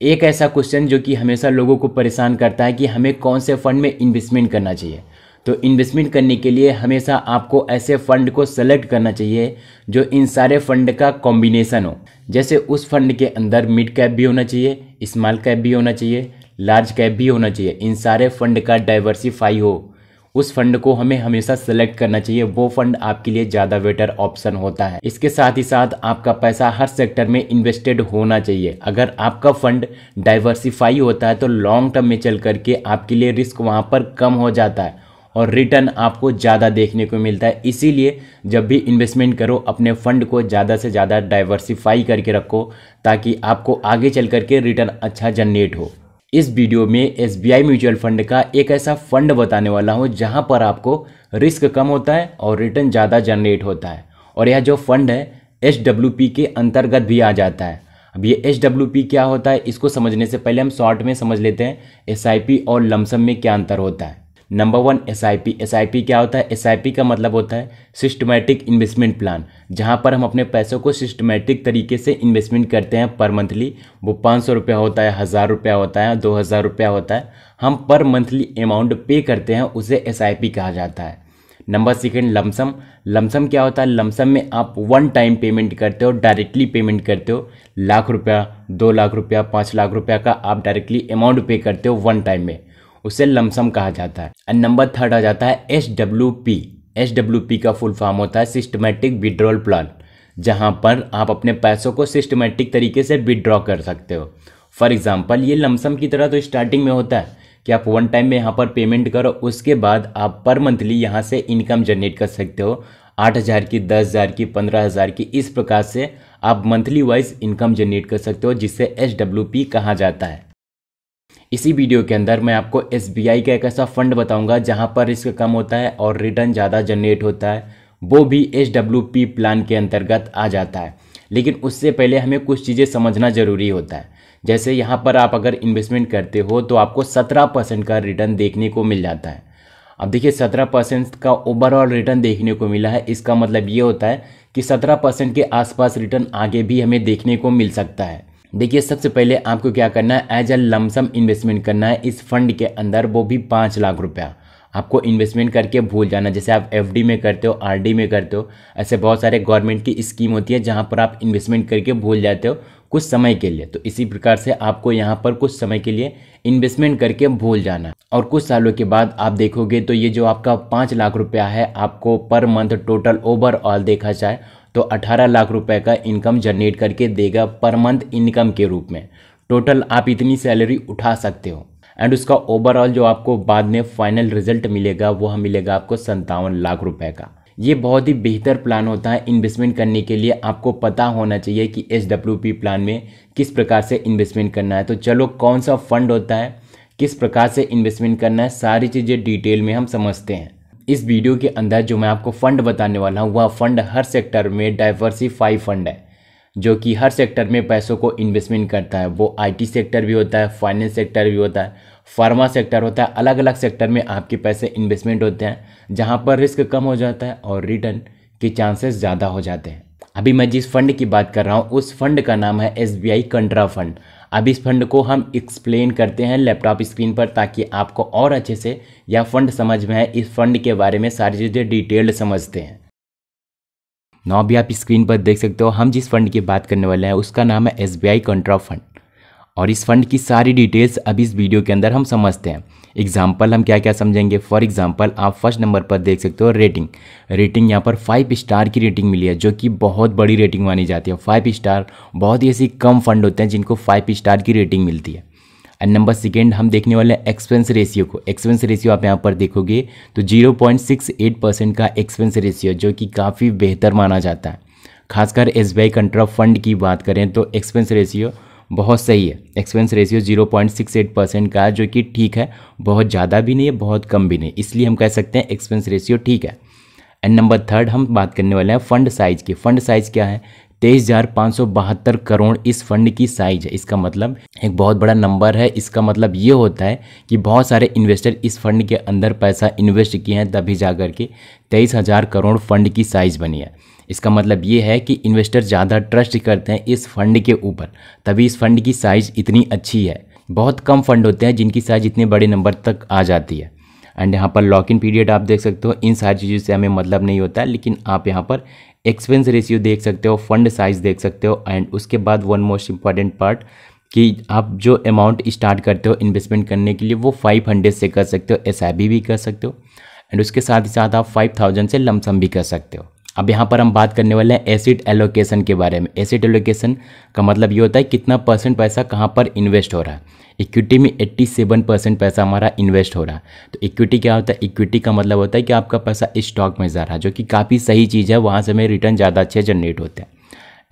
एक ऐसा क्वेश्चन जो कि हमेशा लोगों को परेशान करता है कि हमें कौन से फंड में इन्वेस्टमेंट करना चाहिए। तो इन्वेस्टमेंट करने के लिए हमेशा आपको ऐसे फंड को सेलेक्ट करना चाहिए जो इन सारे फंड का कॉम्बिनेशन हो। जैसे उस फंड के अंदर मिड कैप भी होना चाहिए, स्मॉल कैप भी होना चाहिए, लार्ज कैप भी होना चाहिए। इन सारे फंड का डाइवर्सिफाई हो, उस फंड को हमें हमेशा सेलेक्ट करना चाहिए। वो फंड आपके लिए ज़्यादा बेटर ऑप्शन होता है। इसके साथ ही साथ आपका पैसा हर सेक्टर में इन्वेस्टेड होना चाहिए। अगर आपका फंड डाइवर्सिफाई होता है तो लॉन्ग टर्म में चल करके आपके लिए रिस्क वहाँ पर कम हो जाता है और रिटर्न आपको ज़्यादा देखने को मिलता है। इसीलिए जब भी इन्वेस्टमेंट करो अपने फंड को ज़्यादा से ज़्यादा डाइवर्सिफाई करके रखो ताकि आपको आगे चल करके रिटर्न अच्छा जनरेट हो। इस वीडियो में SBI म्यूचुअल फंड का एक ऐसा फंड बताने वाला हूं जहां पर आपको रिस्क कम होता है और रिटर्न ज़्यादा जनरेट होता है। और यह जो फंड है SWP के अंतर्गत भी आ जाता है। अब ये SWP क्या होता है इसको समझने से पहले हम शॉर्ट में समझ लेते हैं SIP और लमसम में क्या अंतर होता है। नंबर 1 SIP क्या होता है? SIP का मतलब होता है सिस्टमैटिक इन्वेस्टमेंट प्लान, जहां पर हम अपने पैसों को सिस्टमैटिक तरीके से इन्वेस्टमेंट करते हैं पर मंथली। वो 500 रुपया होता है, 1000 रुपया होता है, 2000 रुपया होता है। हम पर मंथली अमाउंट पे करते हैं, उसे SIP कहा जाता है। नंबर 2 लमसम क्या होता है? लमसम में आप वन टाइम पेमेंट करते हो, डायरेक्टली पेमेंट करते हो। लाख रुपया, 2 लाख रुपया, 5 लाख रुपया का आप डायरेक्टली अमाउंट पे करते हो वन टाइम में, उसे लमसम कहा जाता है। एंड नंबर 3 आ जाता है SWP का फुल फॉर्म होता है सिस्टमैटिक विड्रॉल प्लान, जहां पर आप अपने पैसों को सिस्टमैटिक तरीके से विड्रॉ कर सकते हो। फॉर एग्जांपल ये लमसम की तरह तो स्टार्टिंग में होता है कि आप वन टाइम में यहाँ पर पेमेंट करो, उसके बाद आप पर मंथली यहाँ से इनकम जनरेट कर सकते हो। 8,000 की, 10,000 की, 15,000 की, इस प्रकार से आप मंथली वाइज इनकम जनरेट कर सकते हो, जिससे SWP कहा जाता है। इसी वीडियो के अंदर मैं आपको SBI का एक ऐसा फंड बताऊंगा जहां पर रिस्क कम होता है और रिटर्न ज़्यादा जनरेट होता है, वो भी SWP प्लान के अंतर्गत आ जाता है। लेकिन उससे पहले हमें कुछ चीज़ें समझना ज़रूरी होता है। जैसे यहाँ पर आप अगर इन्वेस्टमेंट करते हो तो आपको 17% का रिटर्न देखने को मिल जाता है। अब देखिए 17% का ओवरऑल रिटर्न देखने को मिला है, इसका मतलब ये होता है कि 17% के आसपास रिटर्न आगे भी हमें देखने को मिल सकता है। देखिए सबसे पहले आपको क्या करना है, एज अ लमसम इन्वेस्टमेंट करना है इस फंड के अंदर, वो भी 5 लाख रुपया आपको इन्वेस्टमेंट करके भूल जाना। जैसे आप FD में करते हो, RD में करते हो, ऐसे बहुत सारे गवर्नमेंट की स्कीम होती है जहां पर आप इन्वेस्टमेंट करके भूल जाते हो कुछ समय के लिए। तो इसी प्रकार से आपको यहाँ पर कुछ समय के लिए इन्वेस्टमेंट करके भूल जाना और कुछ सालों के बाद आप देखोगे तो ये जो आपका 5 लाख रुपया है आपको पर मंथ टोटल ओवरऑल देखा जाए तो 18 लाख रुपए का इनकम जनरेट करके देगा पर मंथ इनकम के रूप में। टोटल आप इतनी सैलरी उठा सकते हो एंड उसका ओवरऑल जो आपको बाद में फाइनल रिजल्ट मिलेगा वो मिलेगा आपको 57 लाख रुपए का। ये बहुत ही बेहतर प्लान होता है इन्वेस्टमेंट करने के लिए। आपको पता होना चाहिए कि SWP प्लान में किस प्रकार से इन्वेस्टमेंट करना है। तो चलो कौन सा फंड होता है, किस प्रकार से इन्वेस्टमेंट करना है, सारी चीज़ें डिटेल में हम समझते हैं। इस वीडियो के अंदर जो मैं आपको फंड बताने वाला हूँ वह फंड हर सेक्टर में डाइवर्सिफाई फंड है, जो कि हर सेक्टर में पैसों को इन्वेस्टमेंट करता है। वो IT सेक्टर भी होता है, फाइनेंस सेक्टर भी होता है, फार्मा सेक्टर होता है। अलग अलग सेक्टर में आपके पैसे इन्वेस्टमेंट होते हैं जहाँ पर रिस्क कम हो जाता है और रिटर्न के चांसेस ज़्यादा हो जाते हैं। अभी मैं जिस फंड की बात कर रहा हूँ उस फंड का नाम है SBI कंट्रा फंड। अब इस फंड को हम एक्सप्लेन करते हैं लैपटॉप स्क्रीन पर ताकि आपको और अच्छे से यह फंड समझ में आए। इस फंड के बारे में सारी चीज़ें डिटेल्ड समझते हैं। नाउ भी आप स्क्रीन पर देख सकते हो हम जिस फंड की बात करने वाले हैं उसका नाम है SBI कंट्रा फंड और इस फंड की सारी डिटेल्स अभी इस वीडियो के अंदर हम समझते हैं। एग्जाम्पल हम क्या क्या समझेंगे। फॉर एग्जाम्पल आप फर्स्ट नंबर पर देख सकते हो रेटिंग यहाँ पर 5 स्टार की रेटिंग मिली है, जो कि बहुत बड़ी रेटिंग मानी जाती है। 5 स्टार बहुत ही ऐसी कम फंड होते हैं जिनको 5 स्टार की रेटिंग मिलती है। एंड नंबर 2 हम देखने वाले हैं एक्सपेंस रेशियो को। एक्सपेंस रेशियो आप यहाँ पर देखोगे तो 0.68% का एक्सपेंस रेशियो, जो कि काफ़ी बेहतर माना जाता है। खासकर SBI कंट्रा फंड की बात करें तो एक्सपेंस रेशियो बहुत सही है। एक्सपेंस रेशियो 0.68% का, जो कि ठीक है, बहुत ज़्यादा भी नहीं है, बहुत कम भी नहीं, इसलिए हम कह सकते हैं एक्सपेंस रेशियो ठीक है। एंड नंबर 3 हम बात करने वाले हैं फंड साइज की। फंड साइज क्या है? 23,572 करोड़ इस फंड की साइज है। इसका मतलब एक बहुत बड़ा नंबर है। इसका मतलब ये होता है कि बहुत सारे इन्वेस्टर इस फंड के अंदर पैसा इन्वेस्ट किए हैं, तभी जा कर के 23,000 करोड़ फंड की साइज बनी है। इसका मतलब ये है कि इन्वेस्टर ज़्यादा ट्रस्ट करते हैं इस फंड के ऊपर, तभी इस फंड की साइज़ इतनी अच्छी है। बहुत कम फंड होते हैं जिनकी साइज़ इतने बड़े नंबर तक आ जाती है। एंड यहाँ पर लॉक इन पीरियड आप देख सकते हो। इन सारी चीज़ों से हमें मतलब नहीं होता है, लेकिन आप यहाँ पर एक्सपेंस रेशियो देख सकते हो, फंड साइज़ देख सकते हो। एंड उसके बाद वन मोस्ट इम्पॉर्टेंट पार्ट कि आप जो अमाउंट स्टार्ट करते हो इन्वेस्टमेंट करने के लिए वो 500 से कर सकते हो, SIP भी कर सकते हो। एंड उसके साथ ही साथ आप 5000 से लमसम भी कर सकते हो। अब यहाँ पर हम बात करने वाले हैं एसेट एलोकेशन के बारे में। एसेट एलोकेशन का मतलब ये होता है कितना % पैसा कहाँ पर इन्वेस्ट हो रहा है। इक्विटी में 87% पैसा हमारा इन्वेस्ट हो रहा है। तो इक्विटी क्या होता है? इक्विटी का मतलब होता है कि आपका पैसा स्टॉक में जा रहा है, जो कि काफ़ी सही चीज़ है, वहाँ से हमें रिटर्न ज़्यादा अच्छे जनरेट होते हैं।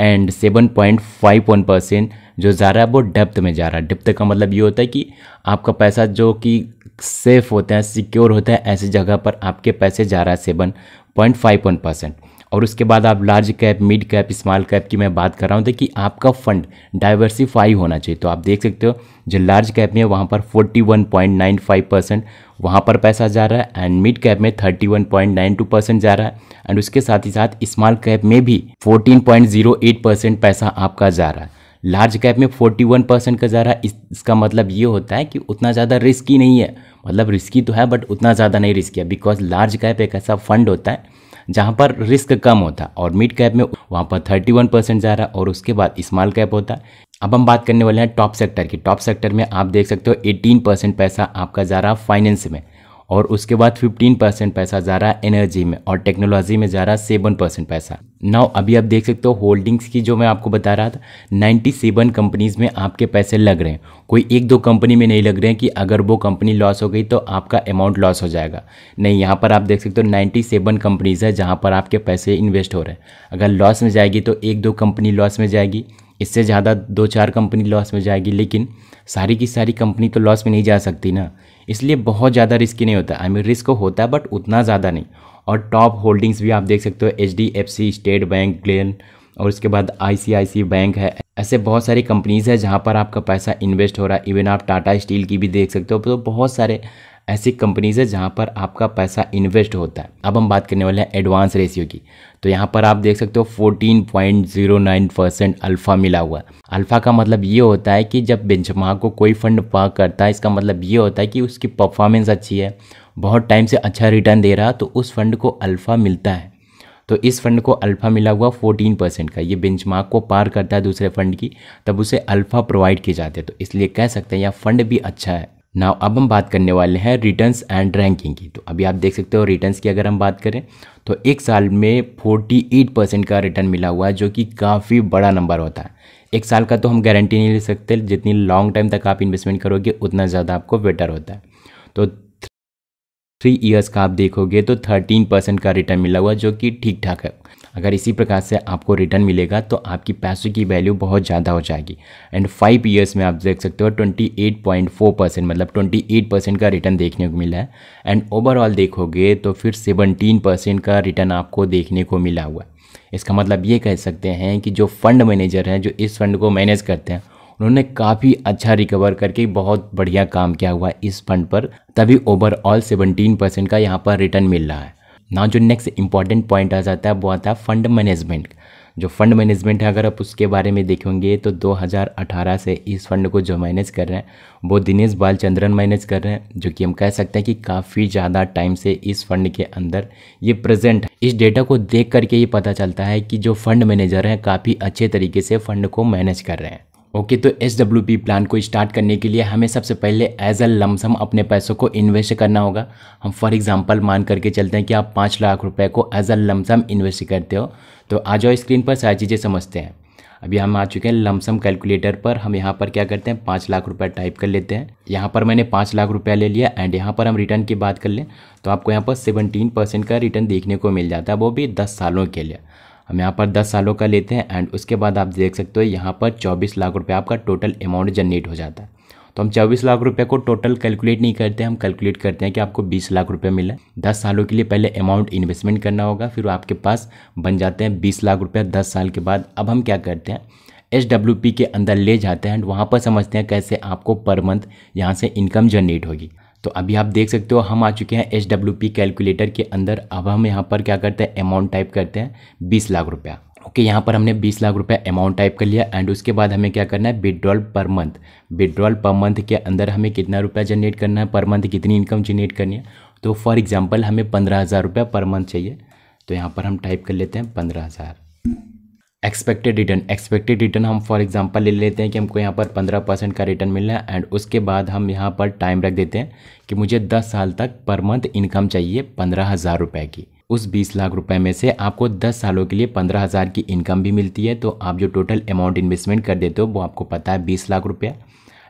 एंड 7.51% जो जा रहा है वो डेप्थ में जा रहा है। डेप्थ का मतलब ये होता है कि आपका पैसा जो कि सेफ होते हैं, सिक्योर होता है, ऐसी जगह पर आपके पैसे जा रहा है 7.51%। और उसके बाद आप large cap, mid cap, small cap की मैं बात कर रहा हूँ, तो कि आपका फंड डाइवर्सिफाई होना चाहिए। तो आप देख सकते हो जो लार्ज कैप में है वहाँ पर 41.95% वहाँ पर पैसा जा रहा है। एंड मिड कैप में 31.92% जा रहा है। एंड उसके साथ ही साथ स्मॉल कैप में भी 14.08% पैसा आपका जा रहा है। लार्ज कैप में 41% का जा रहा है। इसका मतलब ये होता है कि उतना ज़्यादा रिस्की नहीं है, मतलब रिस्की तो है बट उतना ज़्यादा नहीं रिस्की है, बिकॉज लार्ज कैप एक ऐसा फंड होता है जहाँ पर रिस्क कम होता है। और मिड कैप में वहाँ पर 31% जा रहा है। और उसके बाद स्मॉल कैप होता है। अब हम बात करने वाले हैं टॉप सेक्टर की। टॉप सेक्टर में आप देख सकते हो 18% पैसा आपका जा रहा है फाइनेंस में। और उसके बाद 15% पैसा जा रहा है एनर्जी में। और टेक्नोलॉजी में जा रहा है 7% पैसा। नाउ अभी आप देख सकते हो होल्डिंग्स की जो मैं आपको बता रहा था, 97 कंपनीज़ में आपके पैसे लग रहे हैं। कोई एक दो कंपनी में नहीं लग रहे हैं कि अगर वो कंपनी लॉस हो गई तो आपका अमाउंट लॉस हो जाएगा। नहीं, यहाँ पर आप देख सकते हो 97 कंपनीज़ है जहाँ पर आपके पैसे इन्वेस्ट हो रहे हैं। अगर लॉस में जाएगी तो एक दो कंपनी लॉस में जाएगी, इससे ज़्यादा 2-4 कंपनी लॉस में जाएगी, लेकिन सारी की सारी कंपनी तो लॉस में नहीं जा सकती ना। इसलिए बहुत ज़्यादा रिस्की नहीं होता। आई मीन रिस्क होता है बट उतना ज़्यादा नहीं। और टॉप होल्डिंग्स भी आप देख सकते हो HDFC, स्टेट बैंक, ग्लेन, और उसके बाद ICICI बैंक है। ऐसे बहुत सारी कंपनीज़ है जहाँ पर आपका पैसा इन्वेस्ट हो रहा है। इवन आप टाटा स्टील की भी देख सकते हो। तो बहुत सारे ऐसी कंपनीज़ है जहाँ पर आपका पैसा इन्वेस्ट होता है। अब हम बात करने वाले हैं एडवांस रेशियो की। तो यहाँ पर आप देख सकते हो 14.09% अल्फ़ा मिला हुआ है। अल्फ़ा का मतलब ये होता है कि जब बेंचमार्क को कोई फंड पार करता है, इसका मतलब ये होता है कि उसकी परफॉर्मेंस अच्छी है, बहुत टाइम से अच्छा रिटर्न दे रहा, तो उस फंड को अल्फ़ा मिलता है। तो इस फंड को अल्फ़ा मिला हुआ 14% का, ये बेंचमार्क को पार करता है दूसरे फंड की, तब उसे अल्फ़ा प्रोवाइड किए जाते हैं। तो इसलिए कह सकते हैं यह फंड भी अच्छा है। नाउ अब हम बात करने वाले हैं रिटर्न्स एंड रैंकिंग की। तो अभी आप देख सकते हो रिटर्न्स की अगर हम बात करें तो एक साल में 48% का रिटर्न मिला हुआ है, जो कि काफ़ी बड़ा नंबर होता है। एक साल का तो हम गारंटी नहीं ले सकते, जितनी लॉन्ग टाइम तक आप इन्वेस्टमेंट करोगे उतना ज़्यादा आपको बेटर होता है। तो 3 ईयर्स का आप देखोगे तो 13% का रिटर्न मिला हुआ, जो कि ठीक ठाक है। अगर इसी प्रकार से आपको रिटर्न मिलेगा तो आपकी पैसों की वैल्यू बहुत ज़्यादा हो जाएगी। एंड 5 ईयर्स में आप देख सकते हो 28.4%, मतलब 28% का रिटर्न देखने को मिला है। एंड ओवरऑल देखोगे तो फिर 17% का रिटर्न आपको देखने को मिला हुआ है। इसका मतलब ये कह सकते हैं कि जो फंड मैनेजर हैं, जो इस फंड को मैनेज करते हैं, उन्होंने काफ़ी अच्छा रिकवर करके बहुत बढ़िया काम किया हुआ है इस फंड पर, तभी ओवरऑल 17% का यहाँ पर रिटर्न मिल रहा है। ना जो नेक्स्ट इंपॉर्टेंट पॉइंट आ जाता है वो आता है फंड मैनेजमेंट। जो फंड मैनेजमेंट है, अगर आप उसके बारे में देखेंगे तो 2018 से इस फंड को जो मैनेज कर रहे हैं वो दिनेश बालचंद्रन मैनेज कर रहे हैं, जो कि हम कह सकते हैं कि काफ़ी ज़्यादा टाइम से इस फंड के अंदर ये प्रेजेंट है। इस डेटा को देख करके ये पता चलता है कि जो फंड मैनेजर हैं काफ़ी अच्छे तरीके से फंड को मैनेज कर रहे हैं। ओके, तो SWP प्लान को स्टार्ट करने के लिए हमें सबसे पहले एज अ लमसम अपने पैसों को इन्वेस्ट करना होगा। हम फॉर एग्जांपल मान करके चलते हैं कि आप 5 लाख रुपए को एज अ लमसम इन्वेस्ट करते हो। तो आ जाओ स्क्रीन पर, सारी चीज़ें समझते हैं। अभी हम आ चुके हैं लमसम कैलकुलेटर पर। हम यहाँ पर क्या करते हैं, 5 लाख रुपये टाइप कर लेते हैं। यहाँ पर मैंने 5 लाख रुपया ले लिया। एंड यहाँ पर हम रिटर्न की बात कर लें तो आपको यहाँ पर 17% का रिटर्न देखने को मिल जाता है, वो भी 10 सालों के लिए। हम यहाँ पर 10 सालों का लेते हैं। एंड उसके बाद आप देख सकते हो यहाँ पर 24 लाख रुपए आपका टोटल अमाउंट जनरेट हो जाता है। तो हम 24 लाख रुपए को टोटल कैलकुलेट नहीं करते, हम कैलकुलेट करते हैं कि आपको 20 लाख रुपए मिला। 10 सालों के लिए पहले अमाउंट इन्वेस्टमेंट करना होगा, फिर आपके पास बन जाते हैं 20 लाख रुपये 10 साल के बाद। अब हम क्या करते हैं, SWP के अंदर ले जाते हैं एंड वहाँ पर समझते हैं कैसे आपको पर मंथ यहाँ से इनकम जनरेट होगी। तो अभी आप देख सकते हो हम आ चुके हैं SWP कैलकुलेटर के अंदर। अब हम यहाँ पर क्या करते हैं, अमाउंट टाइप करते हैं 20 लाख रुपया। ओके, यहाँ पर हमने 20 लाख रुपया अमाउंट टाइप कर लिया एंड उसके बाद हमें क्या करना है, withdrawal per month. Withdrawal per month के अंदर हमें कितना रुपया जनरेट करना है, पर मंथ कितनी इनकम जनरेट करनी है। तो फॉर एग्जांपल हमें 15,000 रुपया पर मंथ चाहिए, तो यहाँ पर हम टाइप कर लेते हैं 15,000। एक्सपेक्टेड रिटर्न हम फॉर एग्जांपल ले लेते हैं कि हमको यहाँ पर 15% का रिटर्न मिल रहा है एंड उसके बाद हम यहाँ पर टाइम रख देते हैं कि मुझे 10 साल तक पर मंथ इनकम चाहिए 15,000 रुपये की। उस 20 लाख रुपए में से आपको 10 सालों के लिए 15,000 की इनकम भी मिलती है। तो आप जो टोटल अमाउंट इन्वेस्टमेंट कर देते हो वो आपको पता है 20 लाख रुपया।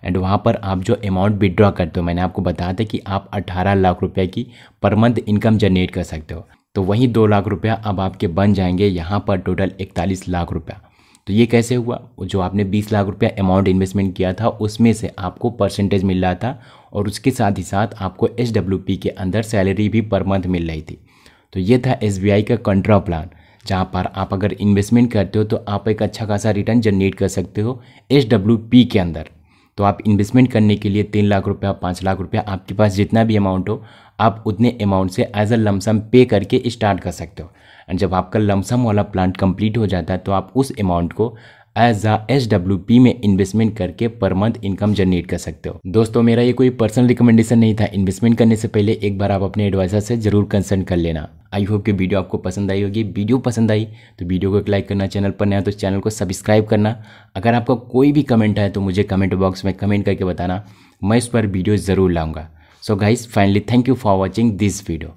एंड वहाँ पर आप जो अमाउंट विड्रॉ करते हो, मैंने आपको बताया था कि आप 18 लाख रुपये की पर मंथ इनकम जनरेट कर सकते हो। तो वहीं 2 लाख रुपया अब आपके बन जाएंगे यहाँ पर टोटल 41 लाख रुपया। तो ये कैसे हुआ, जो आपने 20 लाख रुपया अमाउंट इन्वेस्टमेंट किया था उसमें से आपको परसेंटेज मिल रहा था और उसके साथ ही साथ आपको SWP के अंदर सैलरी भी पर मंथ मिल रही थी। तो ये था SBI का कंट्रा प्लान, जहाँ पर आप अगर इन्वेस्टमेंट करते हो तो आप एक अच्छा खासा रिटर्न जनरेट कर सकते हो SWP के अंदर। तो आप इन्वेस्टमेंट करने के लिए 3 लाख रुपया, 5 लाख रुपया, आपके पास जितना भी अमाउंट हो आप उतने अमाउंट से एज अ लमसम पे करके स्टार्ट कर सकते हो। एंड जब आपका लमसम वाला प्लान कंप्लीट हो जाता है तो आप उस अमाउंट को एज अ SWP में इन्वेस्टमेंट करके पर मंथ इनकम जनरेट कर सकते हो। दोस्तों, मेरा ये कोई पर्सनल रिकमेंडेशन नहीं था। इन्वेस्टमेंट करने से पहले एक बार आप अपने एडवाइजर से जरूर कंसल्ट कर लेना। आई होप कि वीडियो आपको पसंद आई होगी। वीडियो पसंद आई तो वीडियो को लाइक करना, चैनल पर नया तो चैनल को सब्सक्राइब करना। अगर आपका कोई भी कमेंट है तो मुझे कमेंट बॉक्स में कमेंट करके बताना, मैं इस पर वीडियो ज़रूर लाऊंगा। So guys, finally thank you for watching this video.